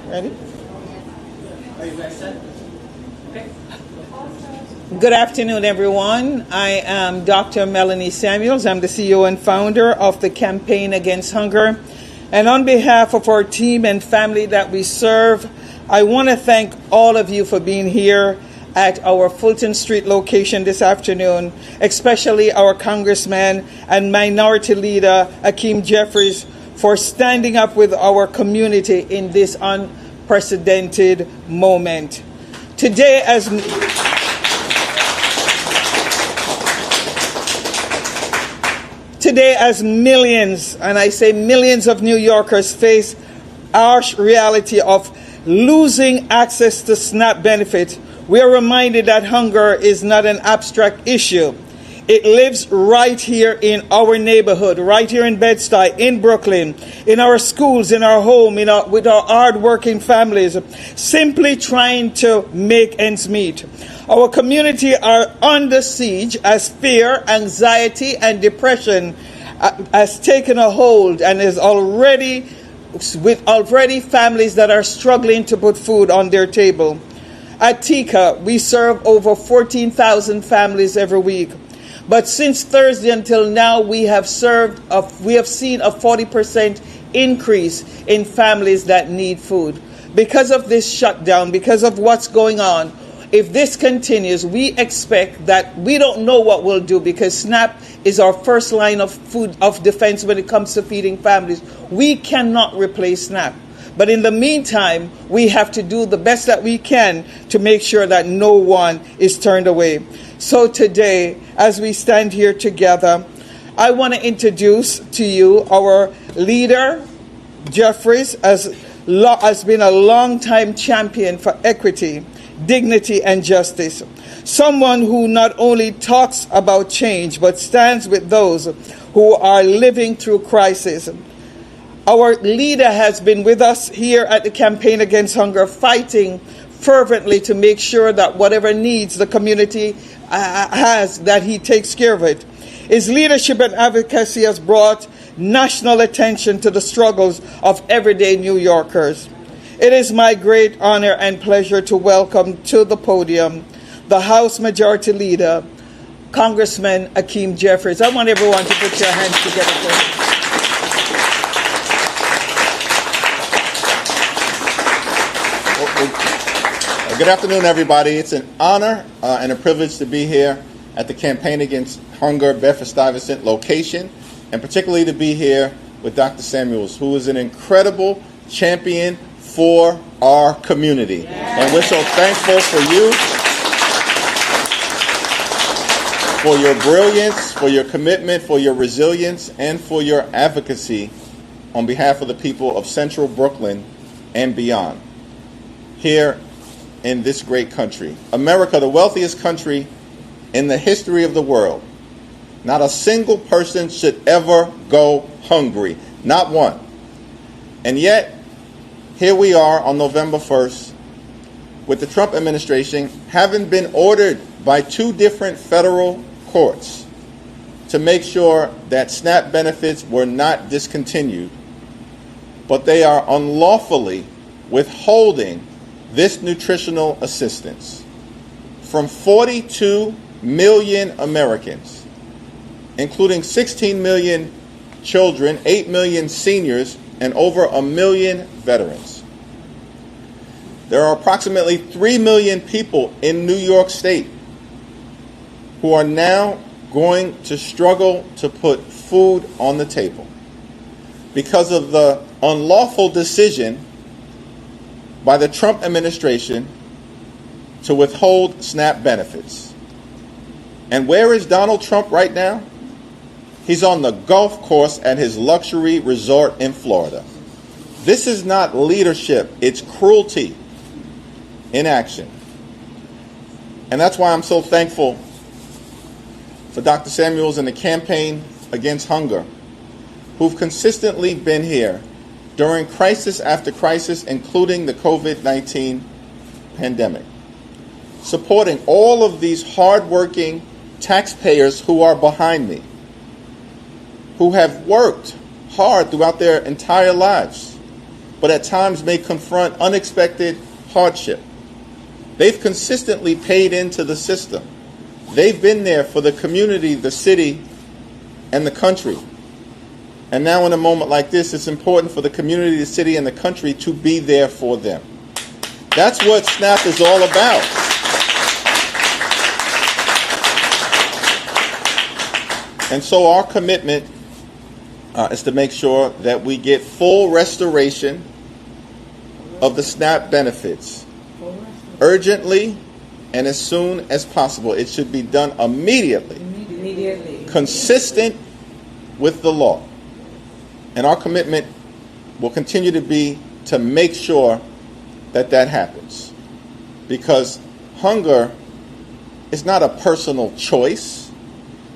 Ready? Are you guys set? Okay. Good afternoon, everyone. I am Dr. Melanie Samuels. I'm the CEO and founder of the Campaign Against Hunger. And on behalf of our team and family that we serve, I want to thank all of you for being here at our Fulton Street location this afternoon, especially our Congressman and Minority Leader Hakeem Jeffries for standing up with our community in this unprecedented moment. Today, as millions, and I say millions of New Yorkers face harsh reality of losing access to SNAP benefits, we are reminded that hunger is not an abstract issue. It lives right here in our neighborhood, right here in Bed-Stuy, in Brooklyn, in our schools, in our home, with our hard-working families, simply trying to make ends meet. Our community are under siege as fear, anxiety, and depression has taken a hold and is already families that are struggling to put food on their table. At TICA, we serve over 14,000 families every week. But since Thursday until now, we have seen a 40% increase in families that need food. Because of this shutdown, because of what's going on, if this continues, we expect that we don't know what we'll do because SNAP is our first line of food of defense when it comes to feeding families. We cannot replace SNAP. But in the meantime, we have to do the best that we can to make sure that no one is turned away. So today, as we stand here together, I want to introduce to you our leader, Jeffries, has been a long-time champion for equity, dignity, and justice. Someone who not only talks about change, but stands with those who are living through crisis. Our leader has been with us here at the Campaign Against Hunger, fighting fervently to make sure that whatever needs the community has, that he takes care of it. His leadership and advocacy has brought national attention to the struggles of everyday New Yorkers. It is my great honor and pleasure to welcome to the podium the House Majority Leader, Congressman Hakeem Jeffries. I want everyone to put your hands together for him. Good afternoon, everybody. It's an honor and a privilege to be here at the Campaign Against Hunger Bedford-Stuyvesant location, and particularly to be here with Dr. Samuels, who is an incredible champion for our community. Yes. And we're so thankful for you, for your brilliance, for your commitment, for your resilience, and for your advocacy on behalf of the people of Central Brooklyn and beyond. Here in this great country, America, the wealthiest country in the history of the world. Not a single person should ever go hungry, not one. And yet, here we are on November 1st with the Trump administration having been ordered by two different federal courts to make sure that SNAP benefits were not discontinued, but they are unlawfully withholding this nutritional assistance from 42 million Americans, including 16 million children, 8 million seniors, and over 1 million veterans. There are approximately 3 million people in New York State who are now going to struggle to put food on the table because of the unlawful decision by the Trump administration to withhold SNAP benefits. And where is Donald Trump right now? He's on the golf course at his luxury resort in Florida. This is not leadership, it's cruelty in action. And that's why I'm so thankful for Dr. Samuels and the Campaign Against Hunger, who've consistently been here during crisis after crisis, including the COVID-19 pandemic, supporting all of these hardworking taxpayers who are behind me, who have worked hard throughout their entire lives but at times may confront unexpected hardship. They've consistently paid into the system. They've been there for the community, the city, and the country. And now in a moment like this, it's important for the community, the city, and the country to be there for them. That's what SNAP is all about. And so our commitment is to make sure that we get full restoration of the SNAP benefits urgently and as soon as possible. It should be done immediately. Consistent with the law. And our commitment will continue to be to make sure that that happens. Because hunger is not a personal choice.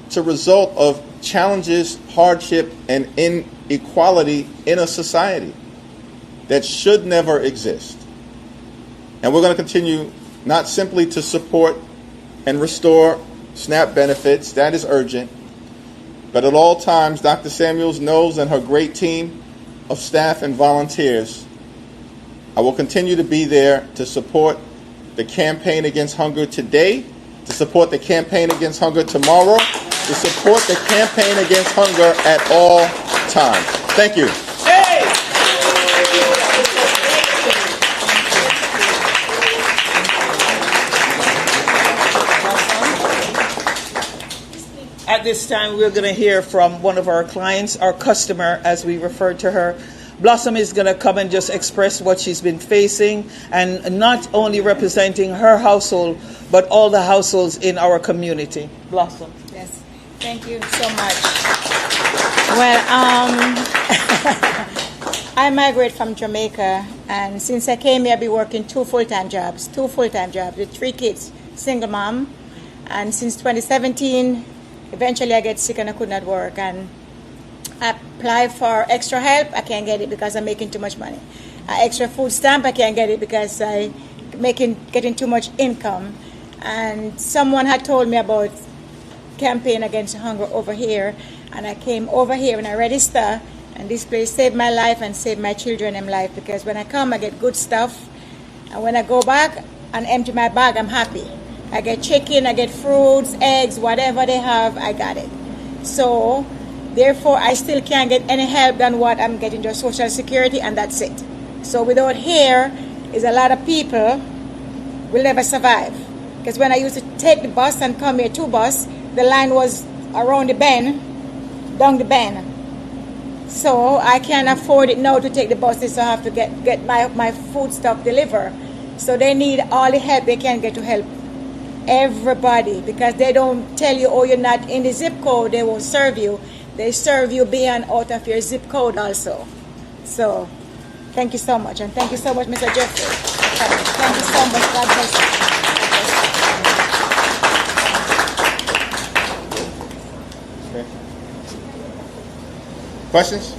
It's a result of challenges, hardship, and inequality in a society that should never exist. And we're going to continue not simply to support and restore SNAP benefits, that is urgent, but at all times, Dr. Samuels knows and her great team of staff and volunteers, I will continue to be there to support the campaign against hunger today, to support the campaign against hunger tomorrow, to support the campaign against hunger at all times. Thank you. At this time, we're going to hear from one of our clients, our customer, as we refer to her. Blossom is going to come and just express what she's been facing, and not only representing her household, but all the households in our community. Blossom. Yes, thank you so much. Well, I migrated from Jamaica, and since I came here, I've been working two full-time jobs with 3 kids, single mom, and since 2017, eventually I get sick and I could not work, and I apply for extra help. I can't get it because I'm making too much money. Extra food stamp, I can't get it because I'm getting too much income. And someone had told me about campaign against hunger over here, and I came over here and I registered, and this place saved my life and saved my children's life, because when I come I get good stuff, and when I go back and empty my bag, I'm happy. I get chicken, I get fruits, eggs, whatever they have, I got it. So, therefore, I still can't get any help than what I'm getting to Social Security, and that's it. So without here, is a lot of people will never survive. Because when I used to take the bus and come here to bus, the line was around the bend, down the bend. So I can't afford it now to take the buses, so I have to get my food stuff delivered. So they need all the help they can get to help everybody, because they don't tell you, oh, you're not in the zip code, they won't serve you. They serve you beyond out of your zip code also. So thank you so much, and thank you so much, Mr. Jeffries. Thank you so much. God bless you. Okay. Questions?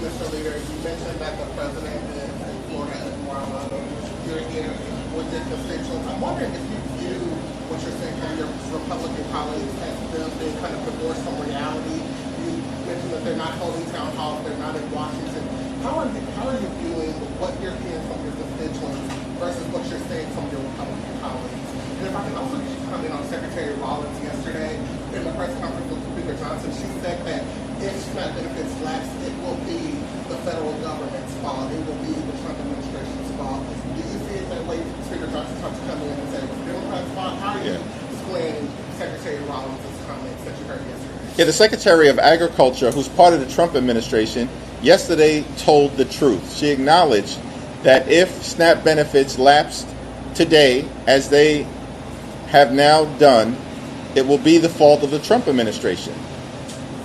Mr. Leader, you mentioned that the president is in Florida and Mar-a-Lago. You're here with your constituents. I'm wondering if you view what you're saying from your Republican colleagues as them being kind of divorced from reality. You mentioned that they're not holding town halls, they're not in Washington. How are you viewing what you're hearing from your constituents versus what you're saying from your Republican colleagues? And if I can also just comment on Secretary Rollins yesterday in the press conference with Speaker Johnson, she said that if SNAP benefits lapse, it will be the federal government's fault. It will be the Trump administration's fault. Do you see it that way? Speaker Johnson tried to come in and say it was the Democrats' fault. How are you explaining Secretary Rollins' comments that you heard yesterday? Yeah, the Secretary of Agriculture, who's part of the Trump administration, yesterday told the truth. She acknowledged that if SNAP benefits lapsed today, as they have now done, it will be the fault of the Trump administration.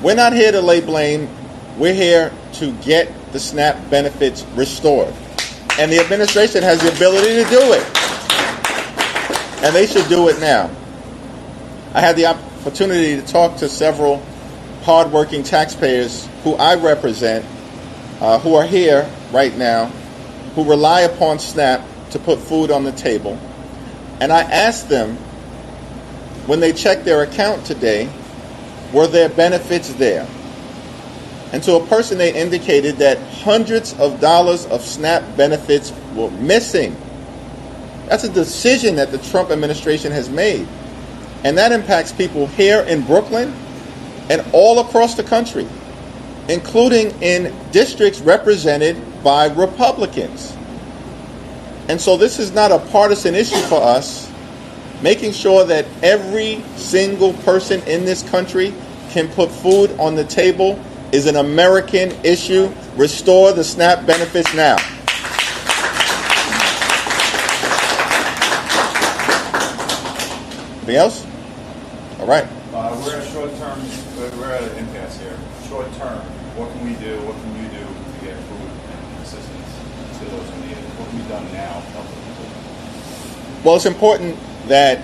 We're not here to lay blame. We're here to get the SNAP benefits restored. And the administration has the ability to do it. And they should do it now. I had the opportunity to talk to several hardworking taxpayers who I represent, who are here right now, who rely upon SNAP to put food on the table. And I asked them, when they checked their account today, were there benefits there? And to a person, they indicated that hundreds of dollars of SNAP benefits were missing. That's a decision that the Trump administration has made. And that impacts people here in Brooklyn and all across the country, including in districts represented by Republicans. And so this is not a partisan issue for us. Making sure that every single person in this country can put food on the table is an American issue. Restore the SNAP benefits now. Anything else? All right. We're at we're at an impasse here. Short term, what can we do? What can you do to get food and assistance to those who need it? What can be done now to help them? Well, it's important that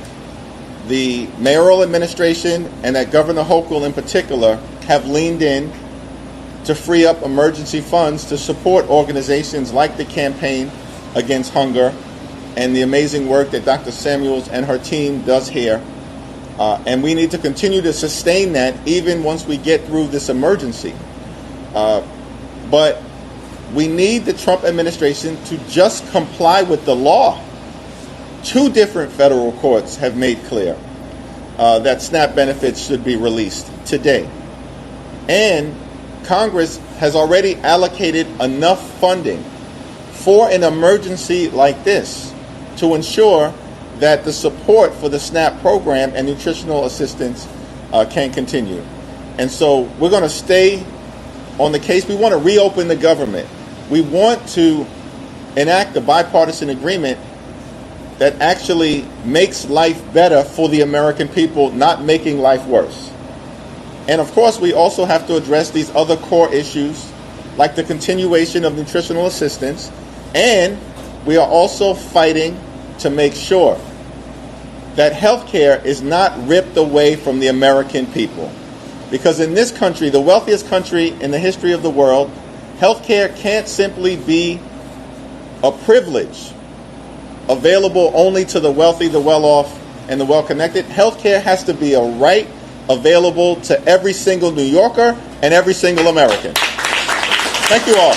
the mayoral administration and that Governor Hochul in particular have leaned in to free up emergency funds to support organizations like the Campaign Against Hunger and the amazing work that Dr. Samuels and her team does here. And we need to continue to sustain that even once we get through this emergency. But we need the Trump administration to just comply with the law. 2 different federal courts have made clear that SNAP benefits should be released today. And Congress has already allocated enough funding for an emergency like this to ensure that the support for the SNAP program and nutritional assistance can continue. And so we're going to stay on the case. We want to reopen the government. We want to enact a bipartisan agreement that actually makes life better for the American people, not making life worse. And of course, we also have to address these other core issues, like the continuation of nutritional assistance, and we are also fighting to make sure that health care is not ripped away from the American people. Because in this country, the wealthiest country in the history of the world, health care can't simply be a privilege available only to the wealthy, the well-off, and the well-connected. Health care has to be a right available to every single New Yorker and every single American. Thank you all.